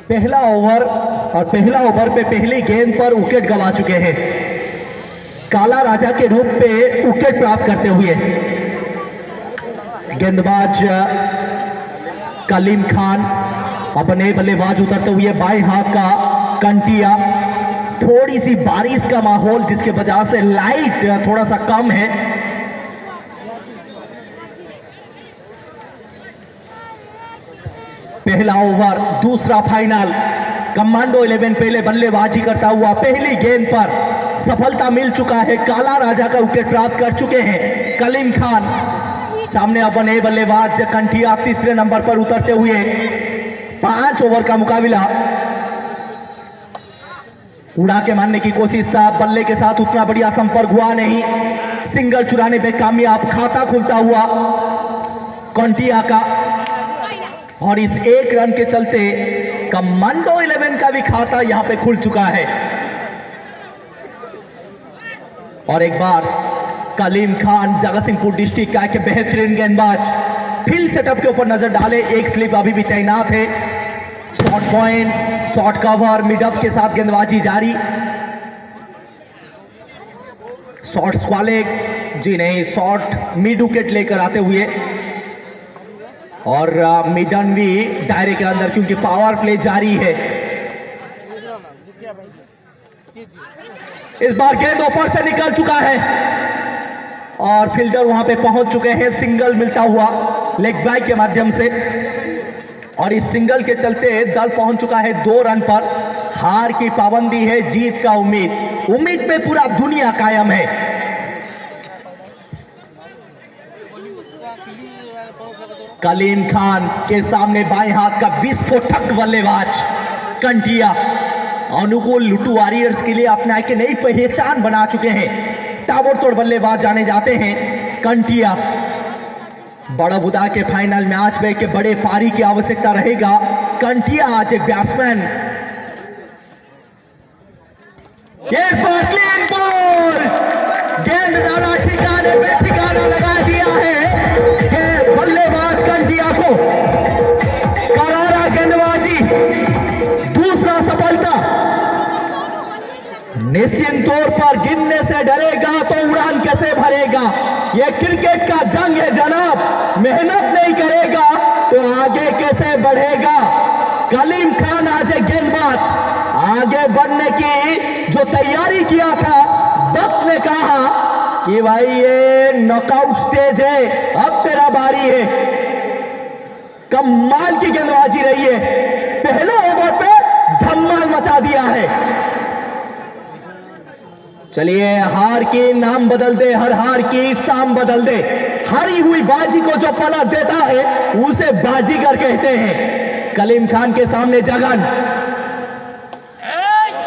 पहला ओवर और पहला ओवर पे पहली गेंद पर विकेट गंवा चुके हैं। काला राजा के रूप पे विकेट प्राप्त करते हुए गेंदबाज कलीम खान, अपने बल्लेबाज उतरते हुए बाएं हाथ का कंटिया। थोड़ी सी बारिश का माहौल जिसके वजह से लाइट थोड़ा सा कम है। पहला ओवर दूसरा फाइनल। कमांडो 11 पहले बल्लेबाजी करता हुआ पहली गेंद पर सफलता मिल चुका है। काला राजा का विकेट प्राप्त कर चुके हैं कलीम खान। सामने अपन ए बल्लेबाज कंटिया तीसरे नंबर पर उतरते हुए 5 ओवर का मुकाबला। उड़ा के मारने की कोशिश था, बल्ले के साथ उतना बढ़िया संपर्क हुआ नहीं। सिंगल चुराने पे कामयाब, खाता खुलता हुआ कंटिया का। और इस एक रन के चलते कमांडो 11 का भी खाता यहां पे खुल चुका है। और एक बार कलीम खान जगतसिंहपुर डिस्ट्रिक्ट का एक बेहतरीन गेंदबाज फील्ड सेटअप के ऊपर नजर डाले। एक स्लिप अभी भी तैनात है। Short point, short cover, mid of के साथ गेंदबाजी जारी। शॉर्ट्स वाले जी नहीं, शॉर्ट मिड विकेट लेकर आते हुए और मिडन भी दायरे के अंदर, क्योंकि पावर प्ले जारी है। इस बार गेंद ऊपर से निकल चुका है और फील्डर वहां पे पहुंच चुके हैं। सिंगल मिलता हुआ लेग बैक के माध्यम से। और इस सिंगल के चलते दल पहुंच चुका है 2 रन पर। हार की पाबंदी है, जीत का उम्मीद पे पूरा दुनिया कायम है। कलीम खान के सामने बाएं हाथ का 20 फुटक बल्लेबाज कंटिया अनुकूल लुटू वॉरियर्स के लिए अपना एक नई पहचान बना चुके हैं। ताबड़तोड़ बल्लेबाज जाने जाते हैं कंटिया। बड़ौदा के फाइनल मैच में के बड़े पारी की आवश्यकता रहेगा। कंटिया आज एक बैट्समैन। इस बार क्लीन बॉल, गेंद डाला ठिकाने पे, ठिकाना लगा दिया है बल्लेबाज कंटिया को। करारा गेंदबाजी, दूसरा सफलता। निश्चित तौर पर गिनने से डरेगा तो उड़ान कैसे भरेगा। यह क्रिकेट का जंग है जनाब, मेहनत नहीं करेगा तो आगे कैसे बढ़ेगा। कलीम खान आज एक गेंदबाज, आगे बढ़ने की जो तैयारी किया था, वक्त ने कहा कि भाई ये नॉकआउट स्टेज है, अब तेरा बारी है। कमाल की गेंदबाजी रही है, पहले ओवर पे धमाल मचा दिया है। चलिए, हार की नाम बदल दे, हर हार की शाम बदल दे। हारी हुई बाजी को जो पलट देता है उसे बाजीगर कहते हैं। कलीम खान के सामने जगन।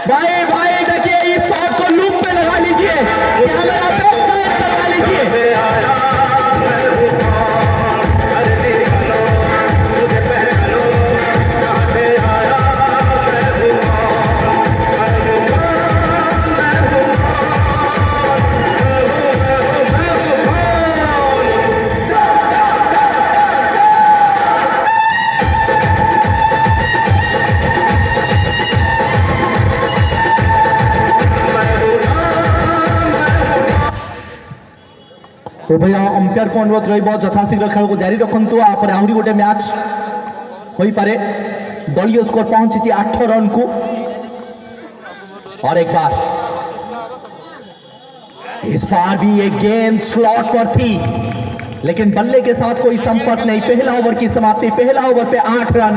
भाई देखिए, इस शॉट को लूप पे लगा लीजिए, कैमरा पे कैद करवा लीजिए। तो भैया अंपायर को अनुरोध रही यथाशीघ्र खेल को जारी रखु। आप आहरी गोटे मैच हो पारे। दलीय स्कोर पहुंची 8 रन को। और एक बार इस बार भी ये गेंद स्लॉट पर थी, लेकिन बल्ले के साथ कोई संपर्क नहीं। पहला ओवर की समाप्ति। पहला ओवर पे 8 रन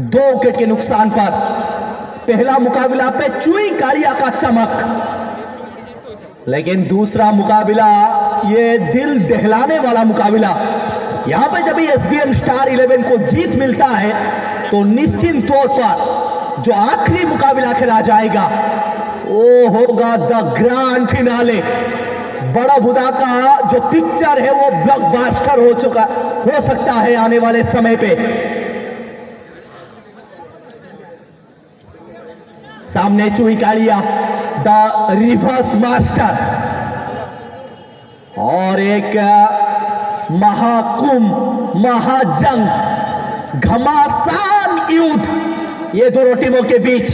2 विकेट के नुकसान पर। पहला मुकाबला पे चुई कालिया का चमक, लेकिन दूसरा मुकाबला ये दिल दहलाने वाला मुकाबला। यहां पे जब एसबीएम स्टार 11 को जीत मिलता है तो निश्चित तौर पर जो आखिरी मुकाबला खेला जाएगा वो होगा द ग्रैंड फिनाले। बड़ा बुदा का जो पिक्चर है वो ब्लॉकबस्टर हो सकता है आने वाले समय पे। सामने चुई कालिया द रिवर्स मास्टर और एक महाकुंभ महाजंग घमासान युद्ध ये दोनों टीमों के बीच।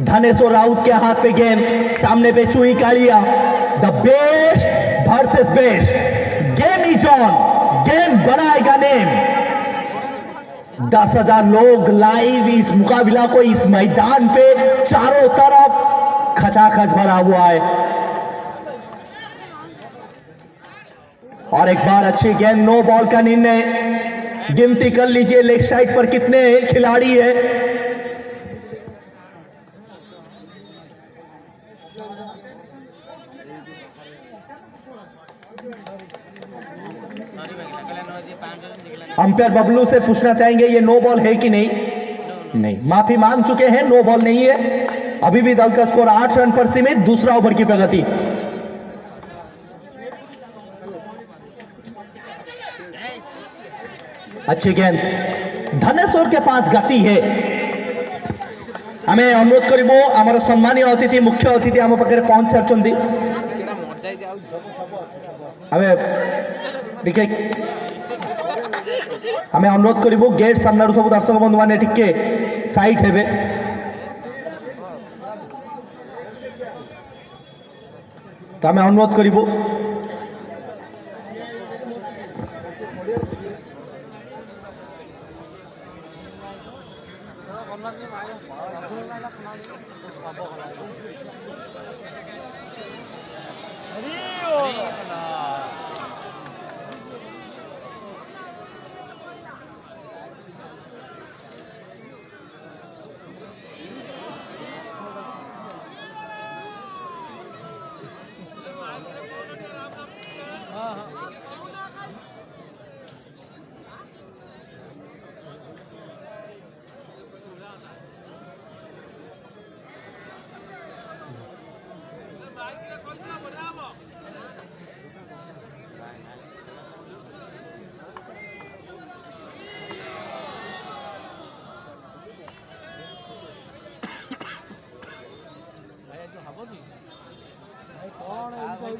धनेश्वर राउत के हाथ पे गेंद, सामने पे चुई कालिया। The best versus best, game is on, game बनाएगा नेम। 10,000 लोग लाइव इस मुकाबला को इस मैदान पे चारों तरफ खचाखच भरा हुआ है। और एक बार अच्छी गेंद, नो बॉल का निर्णय। गिनती कर लीजिए लेग साइड पर कितने खिलाड़ी है। अंपायर बबलू से पूछना चाहेंगे ये नो बॉल है कि नहीं? नहीं, माफी मांग चुके हैं, नो बॉल नहीं है। अभी भी दल का स्कोर 8 रन पर सीमित। दूसरा ओवर की प्रगति। अच्छी गेंद, धनेश्वर के पास गति है। हमें अनुरोध करिबो आमर सम्मानीय अतिथि मुख्य अतिथि आम पाखे पहुंच सारी। हमें अनुरोध करिबो गेट सामने सब दर्शक बंधु मैंने टिके साइड हेबे। तो हमें अनुरोध करिबो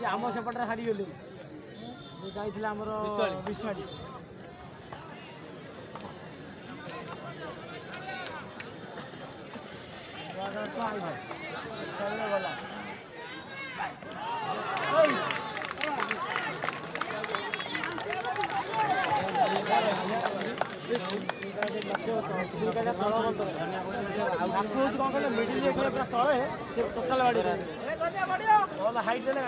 आम सेपटे हारीगलु जाइए आमर विश्वाड़ी तले टोटाल गाड़ी हाइट देने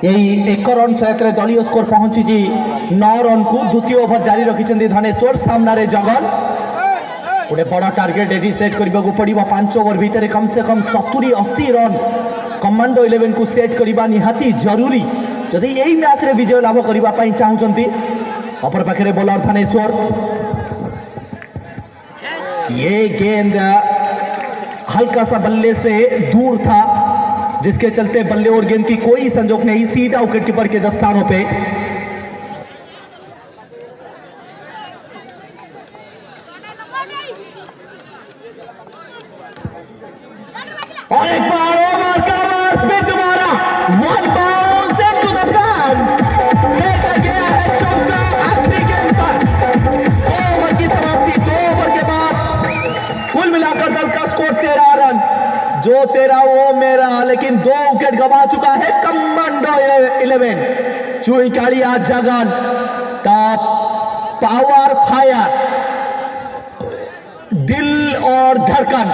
यही 1 रन सहित दलीय स्कोर पहुंची 9 रन को। द्वितीय ओवर जारी रखिंट धनेश्वर। सामने जगन गोटे बड़ टार्गेट एटी सेट करने को पड़ो। 5 ओवर भितर कम से कम 70-80 रन कमांडो 11 को सेट करने निहाती जरूरी जदि यही मैच रे विजय लाभ करने चाहते। अपर पाखे बॉलर धनेश्वर। ये गेंद हल्का सा बल्ले से दूर था, जिसके चलते बल्ले और गेंद की कोई संजोग नहीं, सीधा विकेट कीपर के दस्तानों पे। और एक बार ओवर कवर्स में दोबारा 1 बाउंस इनटू द फैंस। लेकर गया है चौका आखिरी गेंद पर। 2 ओवर की समाप्ति। 2 ओवर के बाद जो तेरा वो मेरा, लेकिन 2 विकेट गवा चुका है कमांडो 11। चुईकाड़िया जगन का पावर फायर, दिल और धड़कन।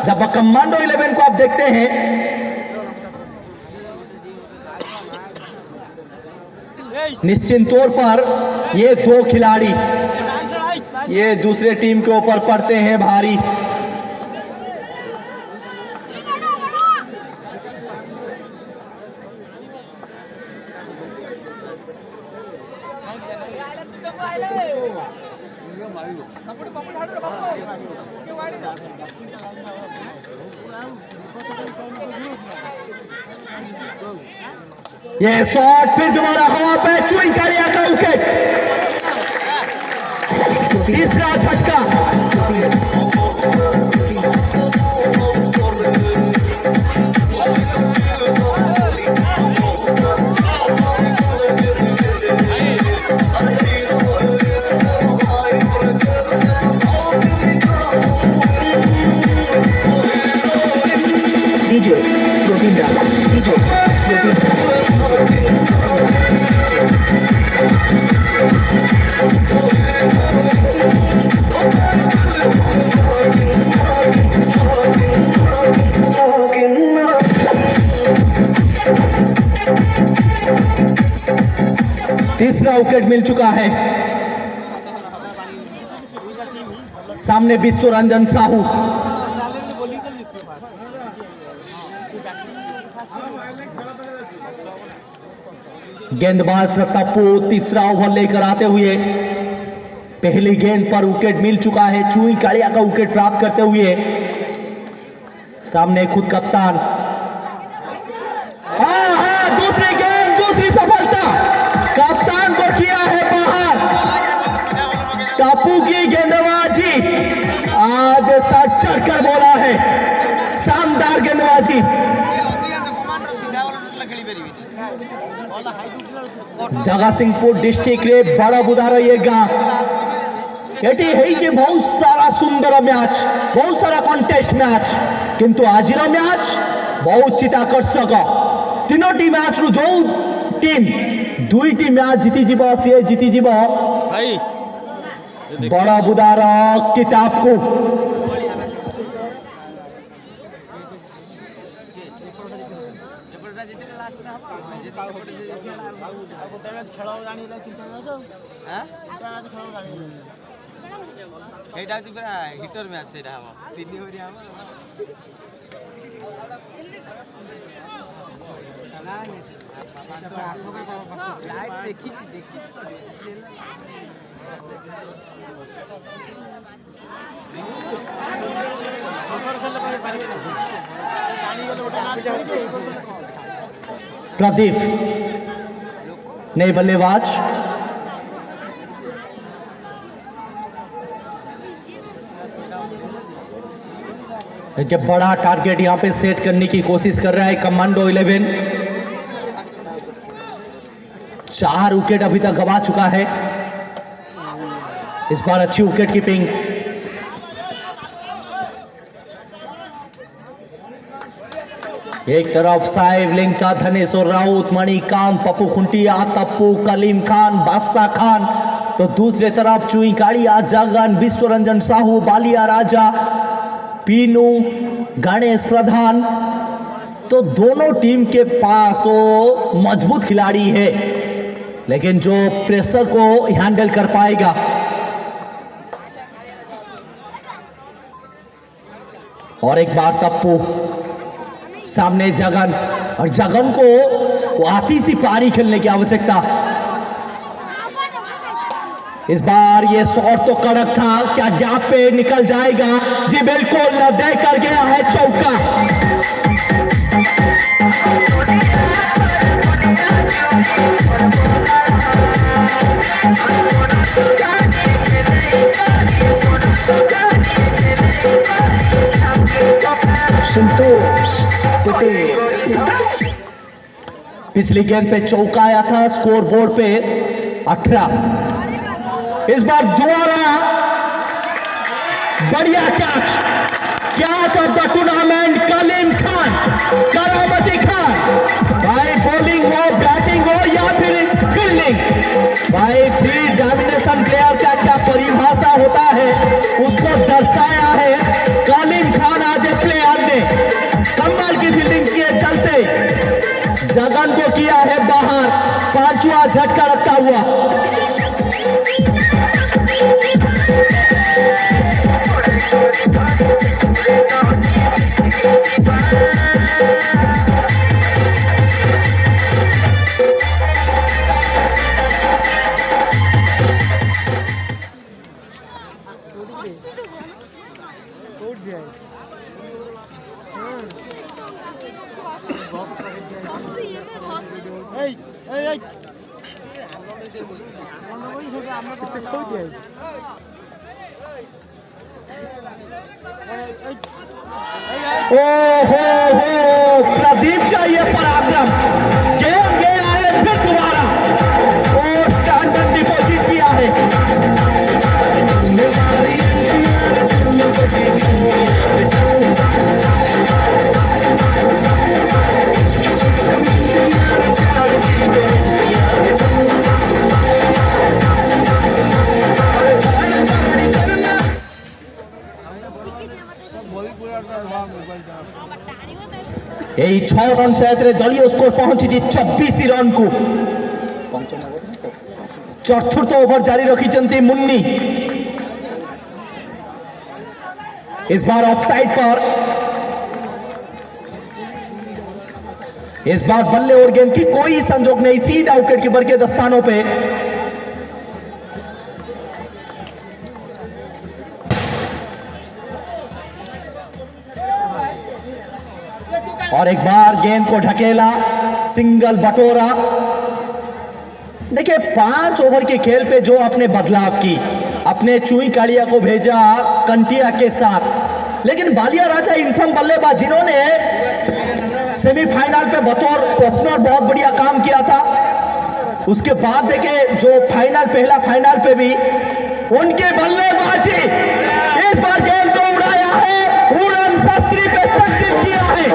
जब कमांडो 11 को आप देखते हैं, निश्चित तौर पर ये 2 खिलाड़ी ये दूसरे टीम के ऊपर पड़ते हैं भारी। ये शॉट फिर दोबारा हवा पे, चुईकाड़िया का विकेट, तीसरा झटका। DJ Govinda, DJ Govinda. तीसरा विकेट मिल चुका है। सामने विश्व रंजन साहू, गेंदबाज तप्पू तीसरा ओवर लेकर आते हुए पहली गेंद पर विकेट मिल चुका है। चुईकाड़िया का विकेट प्राप्त करते हुए सामने खुद कप्तान। दूसरी गेंद, दूसरी सफलता, कप्तान को किया है बाहर। टप्पू की गेंदबाजी आज सर चढ़कर बोला है, शानदार गेंदबाजी। जगतसिंहपुर डिस्ट्रिक्ट रे बड़ा बुधार ये गाँव एटी है बहुत सारा सुंदर मैच, बहुत सारा कॉन्टेस्ट मैच, किंतु आज मैच बहुत चित्ताकर्षक। तीनोटी मैच रु जो टीम 2टी मैच जीति जीव सी जीति जीव बड़ा बुधार किताब को। हिटर मैच से प्रदीप नए बल्लेबाज, एक बड़ा टारगेट यहां पे सेट करने की कोशिश कर रहा है कमांडो 11। 4 विकेट अभी तक गवा चुका है। इस बार अच्छी विकेट कीपिंग। एक तरफ साहिब लिंका, धनेश्वर राउत, मणिकांत, पप्पू खुंटिया, तप्पू, कलीम खान, बादशाह खान, तो दूसरे तरफ चुईकाड़िया जगन, विश्व रंजन साहू, बालिया राजा, पीनू, गणेश प्रधान। तो दोनों टीम के पास वो मजबूत खिलाड़ी है, लेकिन जो प्रेशर को हैंडल कर पाएगा। और एक बार तप्पू, सामने जगन, और जगन को वो आती सी पारी खेलने की आवश्यकता। इस बार ये शॉट तो कड़क था, क्या गैप पे निकल जाएगा? जी बिल्कुल, दे कर गया है चौका। संतोष पटेल पिछली गेंद पे चौका आया था, स्कोर बोर्ड पे 18। इस बार दोबारा बढ़िया catch of the tournament, Kaleem Jagan को किया है बाहर, पांचवा झटका लगता हुआ। प्रदीप का ये पराक्रम, गेम गया है फिर दोबारा और स्टैंडर्ड डिपॉजिट किया है। এই 6 ରନ୍ ସହିତ ଦଳୀୟ ସ୍କୋର ପହଞ୍ଚିଛି 24 ରନ୍କୁ। ଚତୁର୍ଥ ଓଭର ଜାରି ରଖିଛନ୍ତି मुन्नी। इस बार ऑफसाइड पर, इस बार बल्ले और गेंद की कोई संजोग नहीं, सीधा विकेट कीपर के दस्तानों पे। और एक बार गेंद को ढकेला, सिंगल बटोरा। देखिए 5 ओवर के खेल पे जो अपने बदलाव की, अपने चुई कालिया को भेजा कंटिया के साथ, लेकिन बालिया राजा इनफॉर्म बल्लेबाज जिन्होंने सेमीफाइनल पे बतौर ओपनर बहुत बढ़िया काम किया था, उसके बाद देखे जो फाइनल, पहला फाइनल पे भी उनके बल्लेबाजी, इस बार गेंद को उड़ाया है, उड़न शास्त्री पे तकलीफ किया है।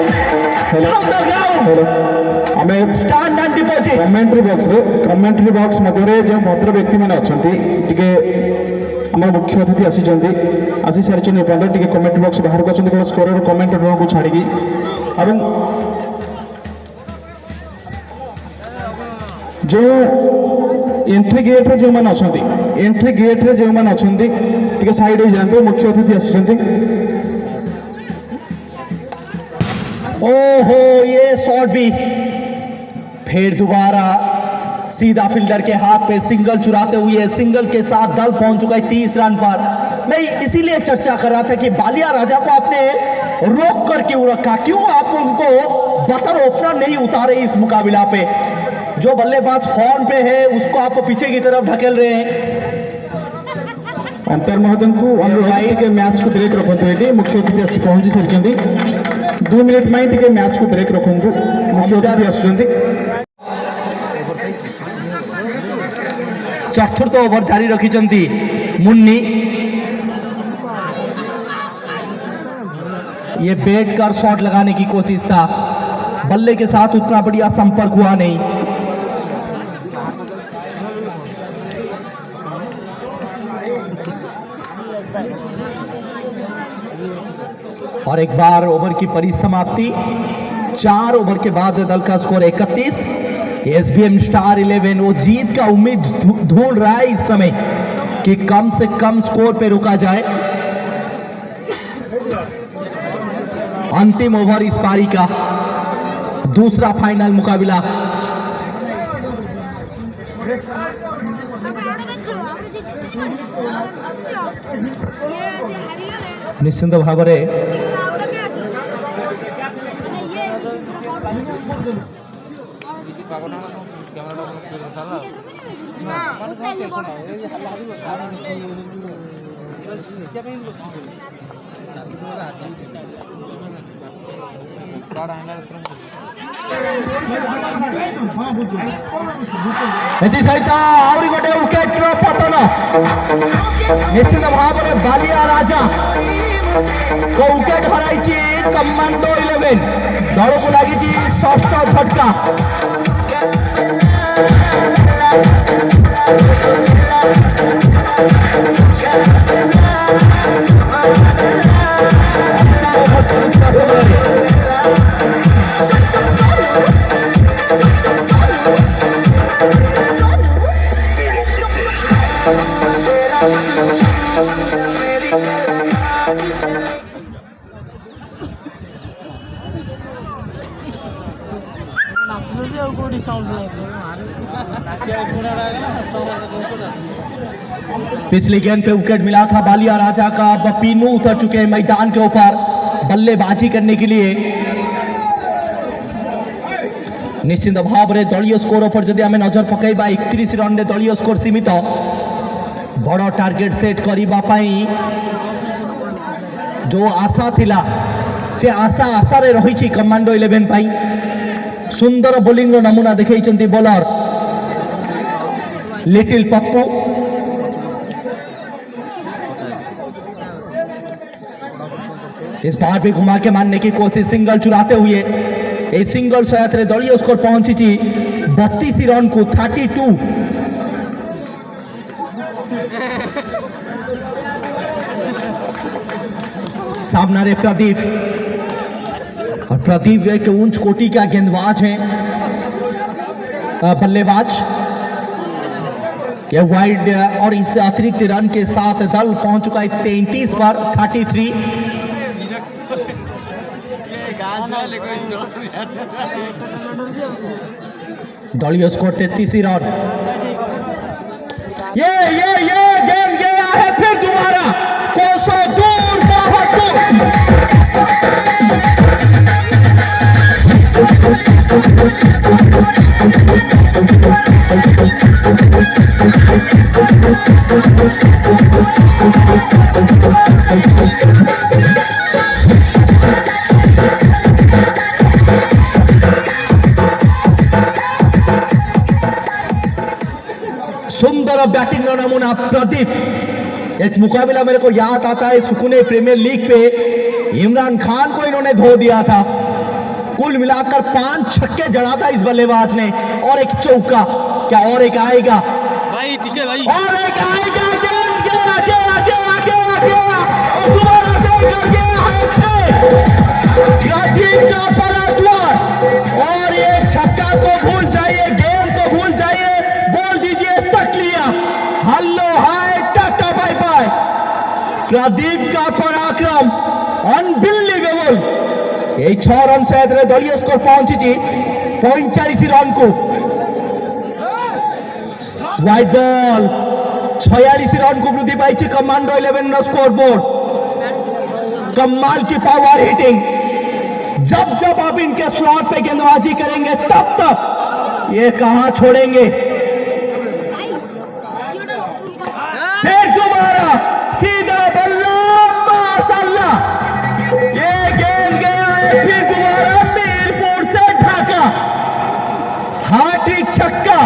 कमेंट्री बॉक्स मध्य जो भद्र व्यक्ति मैंने अच्छा मुख्य अतिथि आसी सारी पर्यटन टी कमेंट्री बॉक्स बाहर को केवल स्कोर कमेंट को छाड़ी जो एंट्री गेट रे जो मैंने अच्छा एंट्री गेट रे जो मैंने अच्छा साइड हो जाते, मुख्य अतिथि आसी। ओहो, ये शॉट भी फिर दोबारा सीधा फील्डर के हाथ पे सिंगल चुराते हुए सिंगल के साथ दल पहुंच चुका है 30 रन पर। मैं इसीलिए चर्चा कर रहा था कि बालिया राजा को आपने रोक कर क्यों रखा, क्यों आप उनको बतर ओपनर नहीं उतारे इस मुकाबला पे। जो बल्लेबाज फॉर्म पे है उसको आप पीछे की तरफ ढकेल रहे हैं। अंपायर महोदय को अनुरोध के मैच को ब्रेक रखते, मुख्य अतिथि पहुंची सारी 2 मिनट में टे मैच को ब्रेक रखु, मुख्य अतिथि आसुँच। चतुर्थ ओवर जारी रखिंट मुन्नी। ये बैट कर शॉट लगाने की कोशिश था, बल्ले के साथ उतना बढ़िया संपर्क हुआ नहीं। और एक बार ओवर की परिसमाप्ति। 4 ओवर के बाद दल का स्कोर 31। एसबीएम स्टार 11 वो जीत का उम्मीद ढूंढ रहा है इस समय कि कम से कम स्कोर पे रुका जाए। अंतिम ओवर इस पारी का, दूसरा फाइनल मुकाबला। निश्चिंत भाव सहित आहरी गोटे विकेट पतन। निश्चित भाव में बालिया राजा को विकेट हराई कमांडो 11 दल को लगी 6ठ झटका। ଆଉ କୋଉଠି ସାଉଣ୍ଡ पिछले गेंद पे विकेट मिला था बालिया राजा का। अब पीनू उतर चुके हैं मैदान के ऊपर बल्लेबाजी करने के लिए। निश्चित भाव में दलीय स्कोर पर जदि आम नजर पकईबा 31 रन रे दलीय स्कोर सीमित बड़ टार्गेट सेट करने जो आशा थिला से आशा आशा रे रही कमांडो 11 पाई। सुंदर बोलिंग नमूना देखई बॉलर लिटिल पप्पू। इस बार भी घुमा के मारने की कोशिश सिंगल चुराते हुए इस सिंगल सहायता रे दलीय स्कोर पहुंची 32 रन को 32। सामना रे प्रदीप, और प्रदीप एक उच्च कोटि का गेंदबाज है, बल्लेबाज। यह वाइड और इस अतिरिक्त रन के साथ दल पहुंच चुका है 33 पर 33। दलीय स्कोर 33 रन। ये गेंद गया है फिर दोबारा कोसों दूर, बहुत सुंदर बैटिंग का नमूना प्रदीप। एक मुकाबला मेरे को याद आता है सुकूने प्रीमियर लीग पे इमरान खान को इन्होंने धो दिया था। कुल मिलाकर 5 छक्के जड़ा था इस बल्लेबाज ने, और एक चौका। क्या और एक आएगा भाई? ठीक है भाई, और एक आएगा। गेंद गया गया गया गया गया और दोबारा से गया है प्रदीप का पलटवार। और ये छक्का को भूल जाइए, गेंद को भूल जाइए, बोल दीजिए तक लिया, हल्लो हाय टाटा बाय बाय। प्रदीप का पराक्रम अनबिलीवेबल। এই 6 रन सहित दलीय स्कोर पहुंची 45 रन को। वाइड बॉल 46 रन को वृद्धि पाई कमांडो 11 स्कोर बोर्ड। कमाल की पावर हिटिंग। जब जब आप इनके स्लॉट पे गेंदबाजी करेंगे तब तब ये कहां छोड़ेंगे। फिर दोबारा सीधा बल्ला, माशाल्लाह। ये गेंद गया है फिर दोबारा मीरपुर से ढाका। हार्ड छक्का,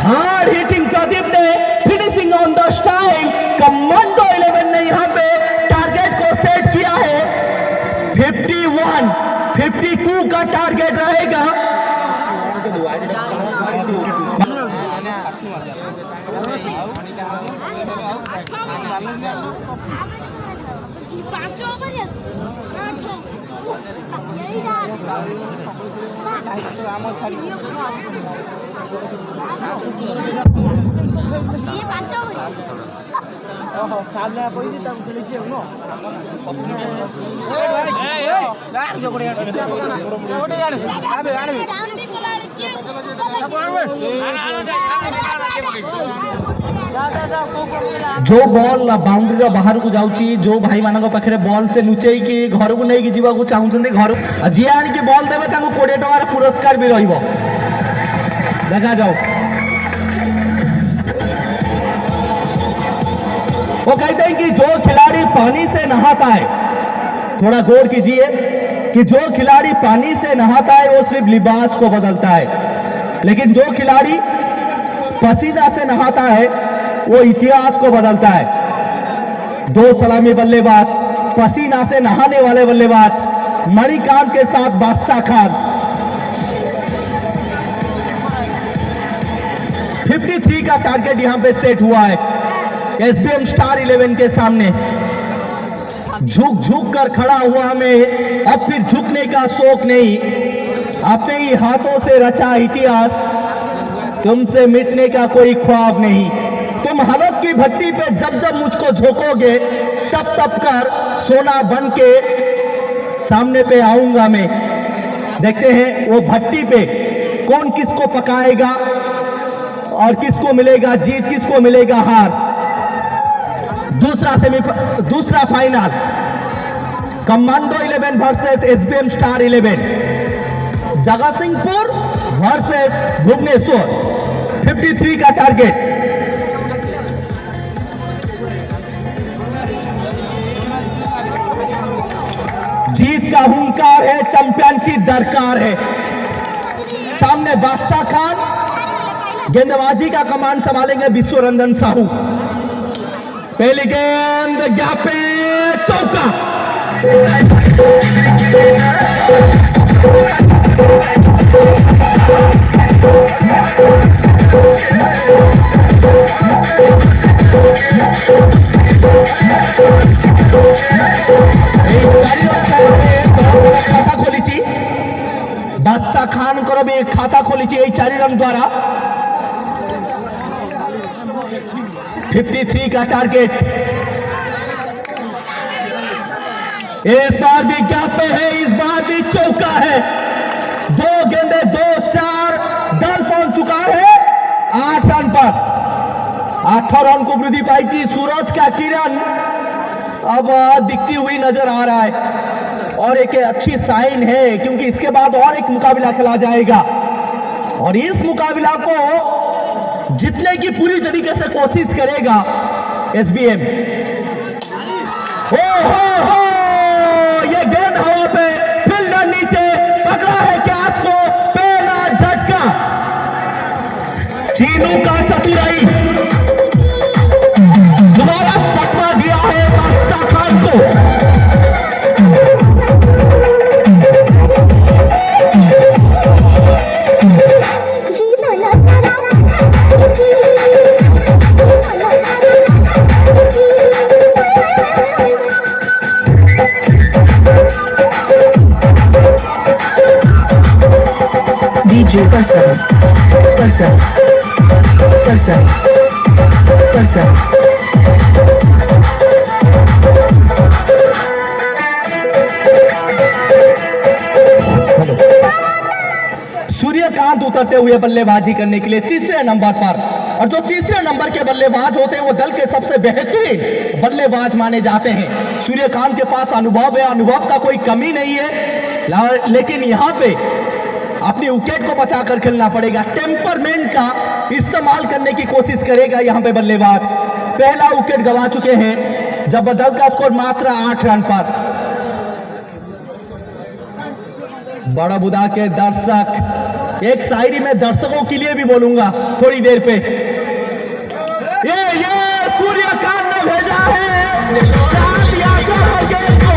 हार्ड हिटिंग प्रदीप ने, finishing on the style. Commando 11 ने यहां पे टारगेट को सेट किया है। 51, 52 का टारगेट रहेगा। जो बॉल बाउंड्री बाहर को जाउची, जो भाई मान पाखे बॉल से लुचेई कि घर को नहीं जावाक चाहते घर जी आनिकी बॉल देवे 20 टंकार पुरस्कार भी रहिबो। देखा जाओ। वो कहते हैं कि जो खिलाड़ी पानी से नहाता है, थोड़ा गौर कीजिए कि जो खिलाड़ी पानी से नहाता है वो सिर्फ लिबास को बदलता है, लेकिन जो खिलाड़ी पसीना से नहाता है वो इतिहास को बदलता है। 2 सलामी बल्लेबाज, पसीना से नहाने वाले बल्लेबाज मणिकांत के साथ बादशाह खान। 53 का टारगेट यहां पे सेट हुआ है एसबीएम स्टार 11 के सामने। झुक झुक कर खड़ा हुआ हमें, अब फिर झुकने का शौक नहीं। अपने ही हाथों से रचा इतिहास, तुमसे मिटने का कोई ख्वाब नहीं। तुम हलक की भट्टी पे जब जब मुझको झोंकोगे तब तब कर सोना बन के सामने पे आऊंगा मैं। देखते हैं वो भट्टी पे कौन किसको पकाएगा और किसको मिलेगा जीत, किसको मिलेगा हार। दूसरा final commando 11 versus SBM star 11, Jagatsinghpur versus Bhubaneswar. 53 का टारगेट। जीत का हुंकार है, चैंपियन की दरकार है। सामने बादशाह खान, गेंदबाजी का कमान संभालेंगे विश्व रंजन साहू। पहली गेंद गैप पे चौका। खाता खोली बादशाह खान को भी खाता खोली 4 रन द्वारा। 53 का टारगेट। इस बार भी गैप पे है, इस बार भी चौका है। 2 गेंदे 2-4 दल पहुंच चुका है 8 रन पर। 8 रन को वृद्धि पाई। सूरज का किरण अब दिखती हुई नजर आ रहा है और एक अच्छी साइन है, क्योंकि इसके बाद और एक मुकाबला खेला जाएगा और इस मुकाबला को जीतने की पूरी तरीके से कोशिश करेगा एसबीएम। हो ये गेंद हवा पे, फील्डर नीचे पकड़ा है कैच को, पहला झटका। चीनू का चतुराई, दोबारा चकमा दिया है बादशाह खान को। DJ person. सूर्यकांत उतरते हुए बल्लेबाजी करने के लिए तीसरे नंबर पर, और जो तीसरे नंबर के बल्लेबाज होते हैं वो दल के सबसे बेहतरीन बल्लेबाज माने जाते हैं। सूर्यकांत के पास अनुभव है, अनुभव का कोई कमी नहीं है, लेकिन यहाँ पे अपनी विकेट को बचाकर खेलना पड़ेगा। टेम्परमेंट का इस्तेमाल करने की कोशिश करेगा यहाँ पे बल्लेबाज। पहला विकेट गंवा चुके हैं जब दल का स्कोर मात्र 8 रन पर। बड़ाबुदा के दर्शक, एक शायरी में दर्शकों के लिए भी बोलूंगा थोड़ी देर पे। ये सूर्यकांत ने भेजा है चांद यात्रा पर गेंद को।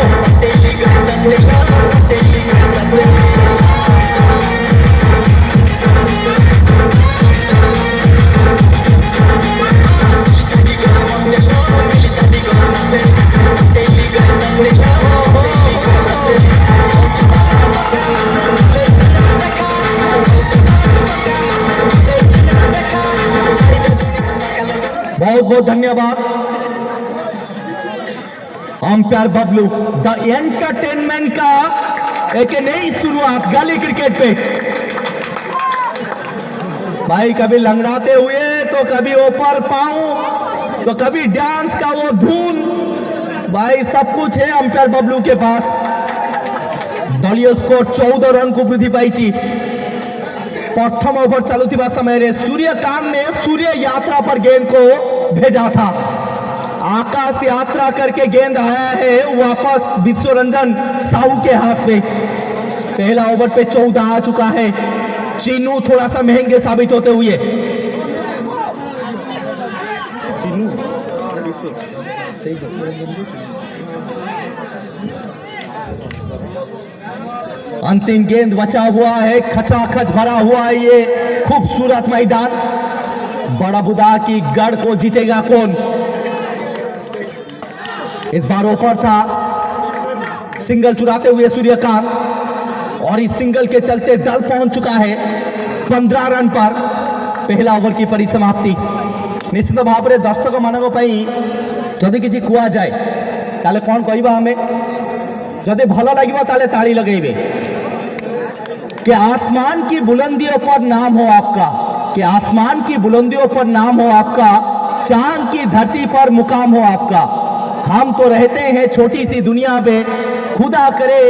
बहुत बहुत धन्यवाद अंपायर बबलू। द एंटरटेनमेंट का एक नई शुरुआत गली क्रिकेट पे। भाई कभी लंगड़ाते हुए तो कभी ऊपर पांव तो कभी डांस का वो धुन, भाई सब कुछ है अंपायर बबलू के पास। दलीय स्कोर 14 रन को वृद्धि पाई। प्रथम ओवर चलुवा समय सूर्यकांत ने सूर्य यात्रा पर गेंद को भेजा था। आकाश यात्रा करके गेंद आया है वापस विश्व रंजन साहू के हाथ में। पहला ओवर पे 14 आ चुका है। चीनू थोड़ा सा महंगे साबित होते हुए। अंतिम गेंद बचा हुआ है, खचाखच भरा हुआ है ये खूबसूरत मैदान। बड़ाबुदा की गढ़ को जीतेगा कौन? इस बार ऊपर था सिंगल चुराते हुए सूर्यकांत और इस सिंगल के चलते दल पहुंच चुका है 15 रन पर। पहला ओवर की परिसमाप्ति। निश्चित भाव में दर्शक मानक जदि किसी कुआ जाए ताले कौन कहबा हमें, जदि भल लगे ताले ताली लगेबे। कि आसमान की बुलंदियों पर नाम हो आपका, कि आसमान की बुलंदियों पर नाम हो आपका, चांद की धरती पर मुकाम हो आपका। हम तो रहते हैं छोटी सी दुनिया पे, खुदा करे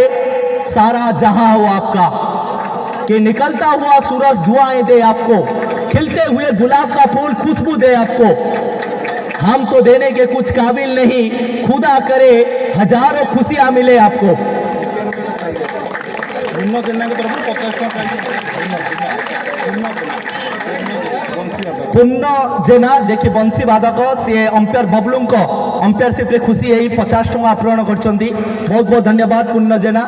सारा जहां हो आपका। कि निकलता हुआ सूरज धुआएं दे आपको, खिलते हुए गुलाब का फूल खुशबू दे आपको। हम तो देने के कुछ काबिल नहीं, खुदा करे हजारों खुशियां मिले आपको। पूर्ण जेना जे कि बंशी वादक सी अंपायर बबलू अंपायरशिप खुशी है 50 टका प्रेरण कर। बहुत बहुत धन्यवाद पूर्ण जेना।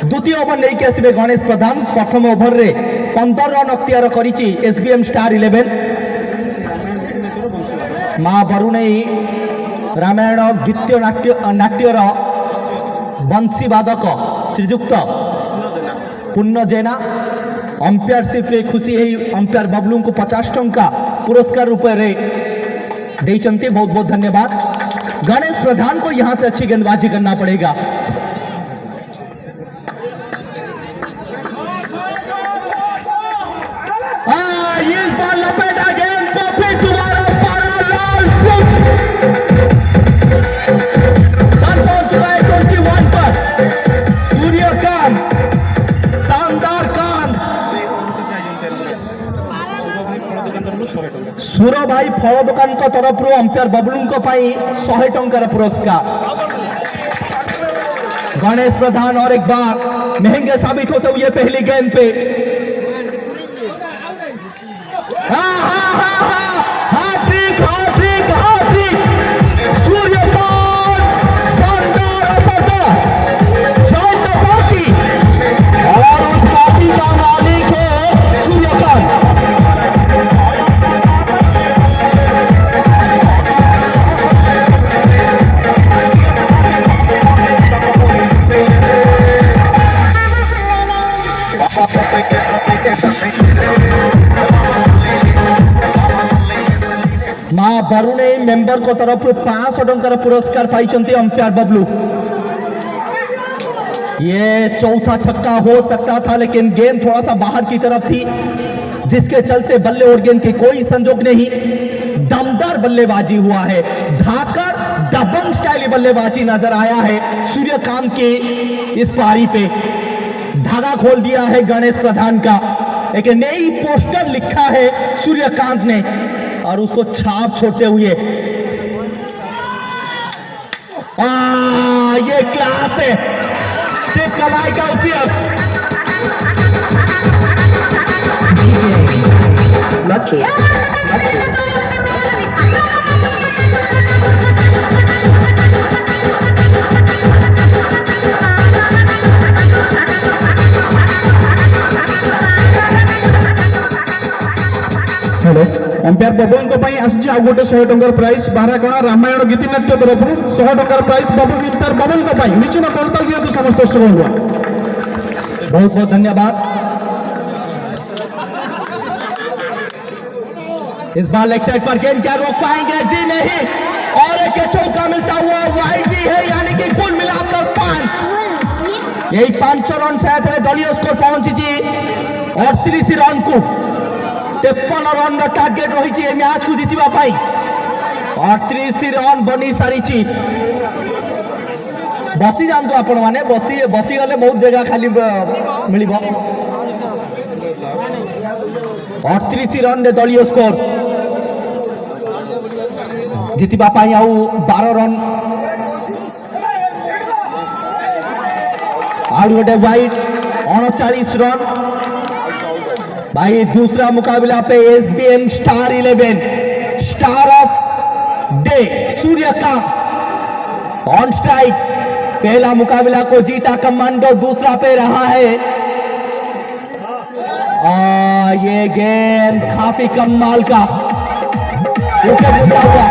द्वितीय ओवर नहीं कि आसबे गणेश प्रधान। प्रथम ओवर रे 15 रन अख्तियार करिछि एसबीएम स्टार 11। माँ बरुणेई रामायण गीत्य नाट्यर बंशी वादक श्रीजुक्त पूर्ण जेना अंपायरशिप खुशी है अंपायर बबलू को 50 टंका पुरस्कार रूप में देइचंती। बहुत बहुत धन्यवाद। गणेश प्रधान को यहां से अच्छी गेंदबाजी करना पड़ेगा। इस बार लपेटा गेंद को फिर दोबारा लाल सिक्स रन पहुंच चुका है 21 पर। सूर्यकांत शानदार कांत सुर भाई फल दुकान को तरफ अंपायर बबलू को 100 टंकार पुरस्कार। गणेश प्रधान और एक बार महंगे साबित होते हुए पहली गेंद पे। हार्दिक हार्दिक हार्दिक सूर्यकांत शानदार जॉइन द पार्टी और उस पार्टी का मालिक है सूर्यकांत। माँ बरुणे मेंबर को तरफ 500 टंकार पुरस्कार पाई अंपायर बबलू। ये चौथा छक्का हो सकता था लेकिन गेंद थोड़ा सा बाहर की तरफ थी, जिसके चलते बल्ले और गेंद की कोई संजोग नहीं। दमदार बल्लेबाजी हुआ है, धाकर दबंग स्टाइल बल्लेबाजी नजर आया है सूर्यकांत के इस पारी पे। धागा खोल दिया है गणेश प्रधान का। एक नई पोस्टर लिखा है सूर्यकांत ने और उसको छाप छोड़ते हुए ये क्लास है, सिर्फ कलाई का उपयोग। हेलो अंपायर बबलू को आसी आ गोटे 100 टंकार प्राइज बारागणा रामायण गीति नाट्य तरफ 100 टंकार प्राइज बबलू अंपायर बबलू को निश्चित करताल दिया समस्त दर्शक। बहुत बहुत धन्यवाद। इस बार लेग साइड पर गेंद क्या रोक पाएंगे? जी नहीं। और एक चौका मिलता हुआ वाइड भी है, यानी कि कुल मिलाकर 5। यही 5 रन से दलीय स्कोर पहुंची 38 रन को 53 रन टार्गेट रही मैच को जीतवा 38 रन बनी सारी। बसी जातु आपण मैंने बसी गले बहुत जगह खाली मिल। 38 रन दलीय स्कोर जीतवा 12 रन आउट गोटे वाइड 39 रन। भाई दूसरा मुकाबला पे SBM star 11 star of day Suryakant on strike. पहला मुकाबला को जीता कमांडो, दूसरा पे रहा है। ये गेंद काफी कमाल का विकेट हुआ।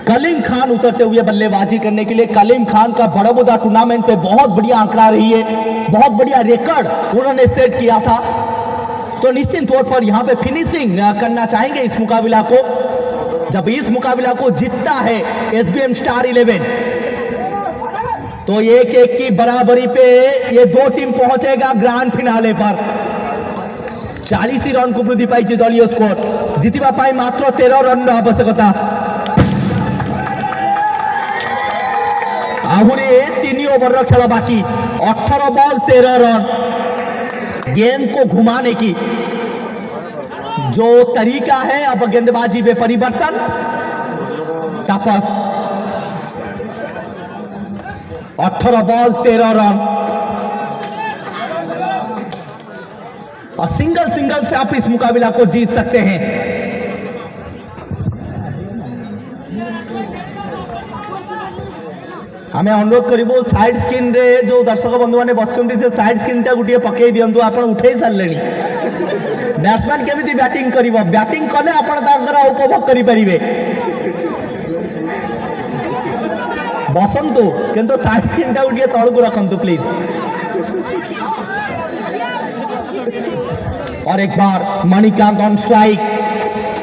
कलीम खान उतरते हुए बल्लेबाजी करने के लिए। कलीम खान का बड़ौदा टूर्नामेंट पे बहुत बढ़िया आंकड़ा रही है, बहुत बढ़िया रिकॉर्ड उन्होंने सेट किया था। तो निश्चित तौर पर यहाँ पे फिनिशिंग करना चाहेंगे इस मुकाबला को। जब इस मुकाबला को जीतता है एसबीएम स्टार 11 तो 1-1 की बराबरी पे ये दो टीम पहुंचेगा ग्रांड फिनाले पर। 40 रन को वृद्धि पाई दलीय स्कोर जीतिबा पाई मात्र 13 रन आवश्यकता। आहुरी 3 ओवर खेल बाकी 18 बॉल 13 रन। गेंद को घुमाने की जो तरीका है, अब गेंदबाजी में परिवर्तन। तापस 18 बॉल 13 रन और सिंगल से आप इस मुकाबला को जीत सकते हैं। हमें अनुरोध करिबो साइड स्क्रीन रे जो दर्शक बंधु माने बसचंती से साइड स्क्रीन टा गुटिए पकई दियंतु। आपण उठेई सारलेनी बैट्समैन केमिति बैटिंग करिवो, बैटिंग कले आपण तांकर उपभोग करि परिबे। बसंतु किंतु साइड स्क्रीन टा गुटिए तळकु रखंतु प्लीज। और एक बार मणिकांत ऑन स्ट्राइक।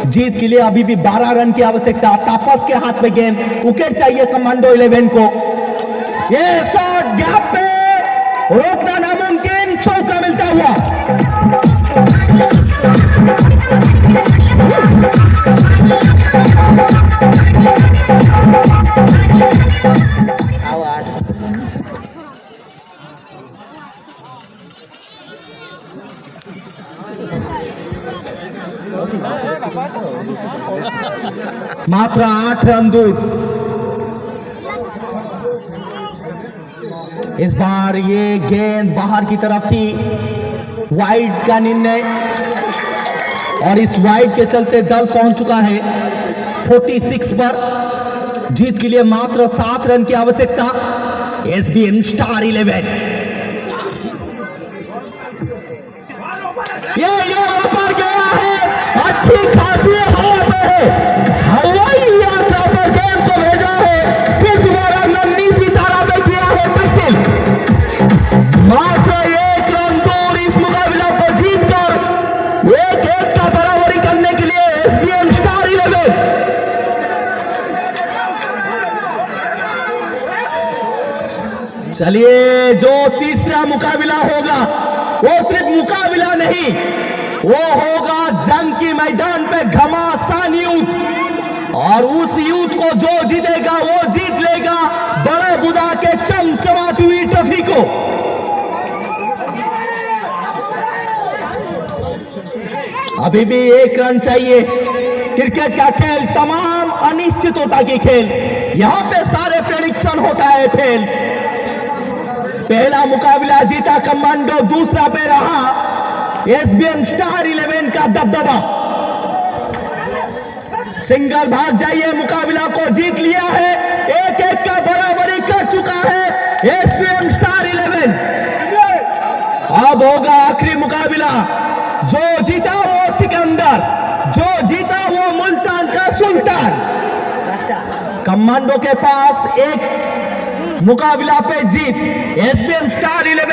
जीत के लिए अभी भी 12 रन की आवश्यकता। तापस के हाथ में गेंद, विकेट चाहिए कमांडो 11 को। ये शॉट गैप पे रोकना नामुमकिन, चौका मिलता हुआ। मात्र 8 रन दूर। इस बार ये गेंद बाहर की तरफ थी, वाइड का निर्णय और इस वाइड के चलते दल पहुंच चुका है 46 पर। जीत के लिए मात्र 7 रन की आवश्यकता। एसबीएम स्टार 11 ये ऊपर गया है, अच्छी खासी हवा पे है, हवाई यात्रा पर गेंद को भेजा है। फिर दोबारा नन्ही सितारा पे किया है टैकल। मात्र 1 रन दूर इस मुकाबला को जीतकर 1-1 का बराबरी करने के लिए एसबीएम स्टार 11। चलिए, जो तीसरा मुकाबला होगा वो सिर्फ मुकाबला नहीं, वो होगा जंग की मैदान पे घमासान युद्ध। और उस युद्ध को जो जीतेगा वो जीत लेगा बड़ौदा के चमचमाती हुई ट्रॉफी को। अभी भी 1 रन चाहिए। क्रिकेट का खेल तमाम अनिश्चितता की खेल, यहां पे सारे प्रेडिक्शन होता है फेल। पहला मुकाबला जीता कमांडो, दूसरा पे रहा एसबीएम स्टार 11 का दबदबा। सिंगल भाग जाइए, मुकाबला को जीत लिया है, 1-1 का बराबरी कर चुका है एसबीएम स्टार 11। अब होगा आखिरी मुकाबला। जो जीता वो सिकंदर, जो जीता वो मुल्तान का सुल्तान। कमांडो के पास एक मुकाबला पे जीत। SBM star 11